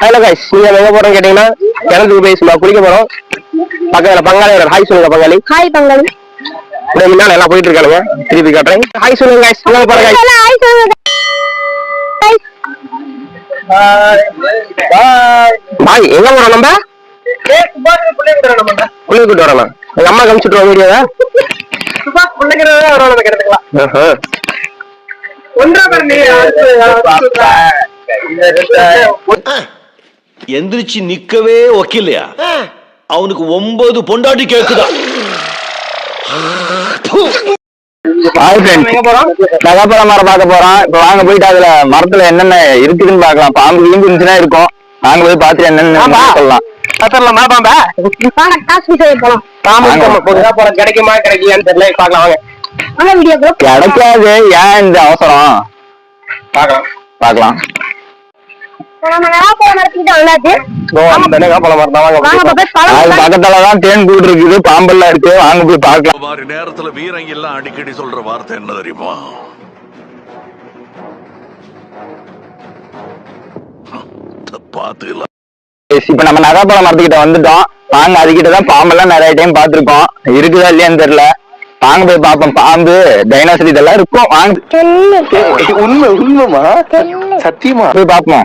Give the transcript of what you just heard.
Hello guys, நீங்க எங்க போறோம் கேட்டீங்கன்னா கிணத்துக்கு போய் சும்மா குளிக்க போறோம். பக்கத்துல பங்காளி ஹாய் சொல்லுங்க. பங்காளி ஹாய் பங்காளி. இப்படி முன்னால எல்லாம் போயிட்டு இருக்கானுங்க. திருப்பி காட்டுறேன். ஹாய் சொல்லுங்க கைஸ். எங்க போறோம் கைஸ்? ஹாய் சொல்லுங்க கைஸ். பாய் எங்க போறோம் நம்ம? புள்ளிக்கூட்டு வரணும். எங்க அம்மா காமிச்சிட்டு வர வீடியோவா? எந்திரிச்சு நிக்கவே ஒக்கில்லையா? அவனுக்கு 9 பொண்டாட்டி கேக்குதா? நகப்பழ மரம் பார்க்க போறோம். இப்ப வாங்க போயிட்டு அதுல மரத்துல என்னென்ன இருக்குதுன்னு பாக்கலாம். பாம்பு கிளம்பி இருந்துச்சுன்னா இருக்கும். வாங்க போய் பார்த்துட்டு என்னென்ன சொல்லலாம். கிடைக்குமா கிடைக்கலையான்னு தெரியல. பாக்கலாம் வாங்க. கிடைக்காது. ஏன் இந்த அவசரம்? பாக்கலாம் பாக்கலாம். பக்கத்துலதான் தேன் கூடு இருக்குது, பாம்பெல்லாம் இருக்கு. வாங்க போய் பார்க்கலாம். நேரத்துல வீரங்க எல்லாம் அடிக்கடி சொல்ற வார்த்தை என்ன தெரியுமா? பாத்துக்கலாம். இப்ப நம்ம நகாப்பழ மரத்துக்கிட்ட வந்துட்டோம். வாங்க, அதுக்கிட்டதான் பாம்பெல்லாம் நிறைய டைம் பாத்துருக்கோம். இருக்குதா இல்லையான்னு தெரியல. வாங்க போய் பாப்போம். பாம்பு, டைனோசர் இதெல்லாம் இருக்கும். வாங்க. உண்மை உண்மைமா? சத்தியமா போய் பாப்போம்.